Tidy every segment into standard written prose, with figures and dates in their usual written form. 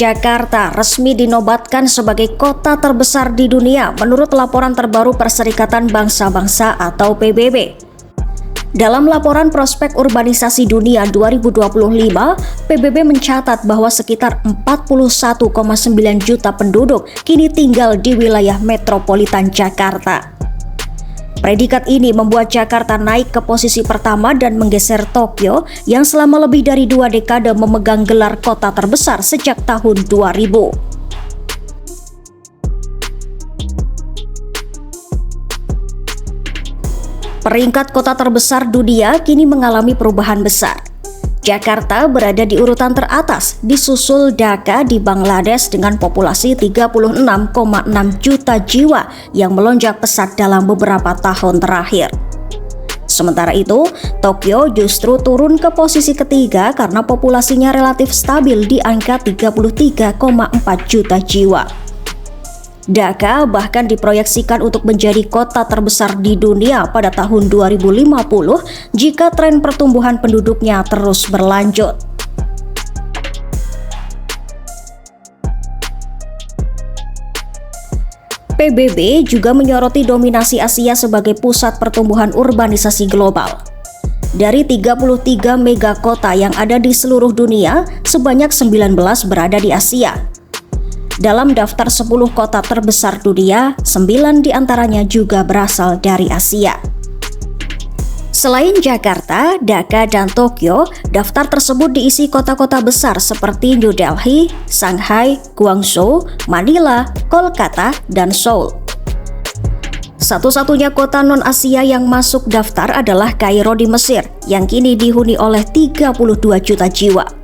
Jakarta resmi dinobatkan sebagai kota terbesar di dunia menurut laporan terbaru Perserikatan Bangsa-Bangsa atau PBB. Dalam laporan Prospek Urbanisasi Dunia 2025, PBB mencatat bahwa sekitar 41,9 juta penduduk kini tinggal di wilayah metropolitan Jakarta. Predikat ini membuat Jakarta naik ke posisi pertama dan menggeser Tokyo yang selama lebih dari 2 dekade memegang gelar kota terbesar sejak tahun 2000. Peringkat kota terbesar dunia kini mengalami perubahan besar. Jakarta berada di urutan teratas, disusul Dhaka di Bangladesh dengan populasi 36,6 juta jiwa yang melonjak pesat dalam beberapa tahun terakhir. Sementara itu, Tokyo justru turun ke posisi ketiga karena populasinya relatif stabil di angka 33,4 juta jiwa. Dhaka bahkan diproyeksikan untuk menjadi kota terbesar di dunia pada tahun 2050 jika tren pertumbuhan penduduknya terus berlanjut. PBB juga menyoroti dominasi Asia sebagai pusat pertumbuhan urbanisasi global. Dari 33 megakota yang ada di seluruh dunia, sebanyak 19 berada di Asia. Dalam daftar 10 kota terbesar dunia, 9 diantaranya juga berasal dari Asia. Selain Jakarta, Dhaka, dan Tokyo, daftar tersebut diisi kota-kota besar seperti New Delhi, Shanghai, Guangzhou, Manila, Kolkata, dan Seoul. Satu-satunya kota non-Asia yang masuk daftar adalah Kairo di Mesir, yang kini dihuni oleh 32 juta jiwa.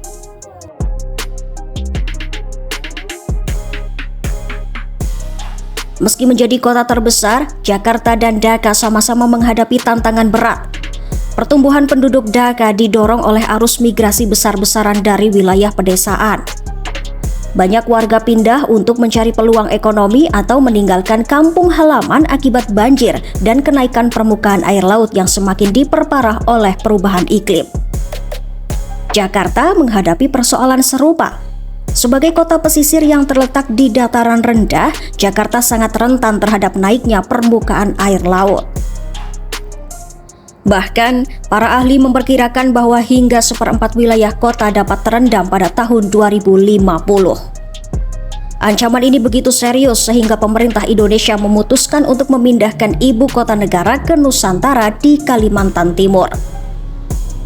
Meski menjadi kota terbesar, Jakarta dan Dhaka sama-sama menghadapi tantangan berat. Pertumbuhan penduduk Dhaka didorong oleh arus migrasi besar-besaran dari wilayah pedesaan. Banyak warga pindah untuk mencari peluang ekonomi atau meninggalkan kampung halaman akibat banjir dan kenaikan permukaan air laut yang semakin diperparah oleh perubahan iklim. Jakarta menghadapi persoalan serupa. Sebagai kota pesisir yang terletak di dataran rendah, Jakarta sangat rentan terhadap naiknya permukaan air laut. Bahkan, para ahli memperkirakan bahwa hingga 1/4 wilayah kota dapat terendam pada tahun 2050. Ancaman ini begitu serius sehingga pemerintah Indonesia memutuskan untuk memindahkan ibu kota negara ke Nusantara di Kalimantan Timur.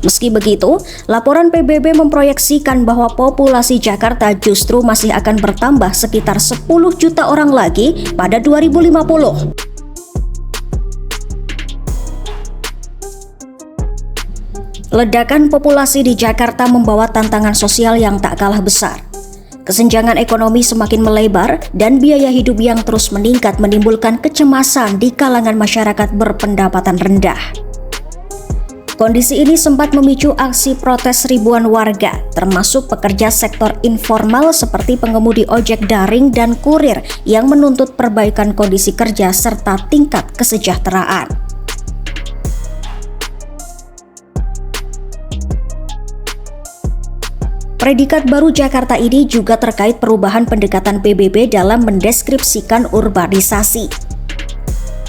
Meski begitu, laporan PBB memproyeksikan bahwa populasi Jakarta justru masih akan bertambah sekitar 10 juta orang lagi pada 2050. Ledakan populasi di Jakarta membawa tantangan sosial yang tak kalah besar. Kesenjangan ekonomi semakin melebar dan biaya hidup yang terus meningkat menimbulkan kecemasan di kalangan masyarakat berpendapatan rendah. Kondisi ini sempat memicu aksi protes ribuan warga, termasuk pekerja sektor informal seperti pengemudi ojek daring dan kurir yang menuntut perbaikan kondisi kerja serta tingkat kesejahteraan. Predikat baru Jakarta ini juga terkait perubahan pendekatan PBB dalam mendeskripsikan urbanisasi.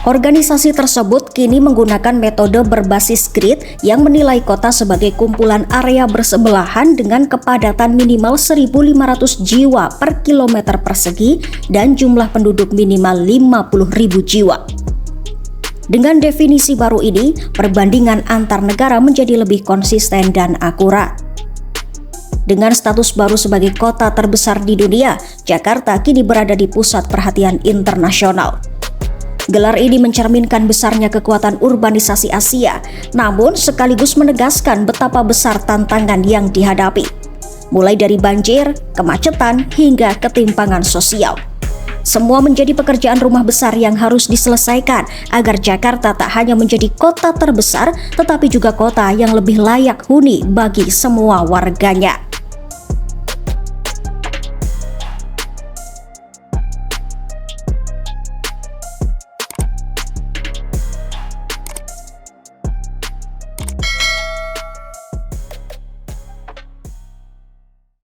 Organisasi tersebut kini menggunakan metode berbasis grid yang menilai kota sebagai kumpulan area bersebelahan dengan kepadatan minimal 1.500 jiwa per kilometer persegi dan jumlah penduduk minimal 50.000 jiwa. Dengan definisi baru ini, perbandingan antar negara menjadi lebih konsisten dan akurat. Dengan status baru sebagai kota terbesar di dunia, Jakarta kini berada di pusat perhatian internasional. Gelar ini mencerminkan besarnya kekuatan urbanisasi Asia, namun sekaligus menegaskan betapa besar tantangan yang dihadapi, mulai dari banjir, kemacetan, hingga ketimpangan sosial. Semua menjadi pekerjaan rumah besar yang harus diselesaikan agar Jakarta tak hanya menjadi kota terbesar, tetapi juga kota yang lebih layak huni bagi semua warganya.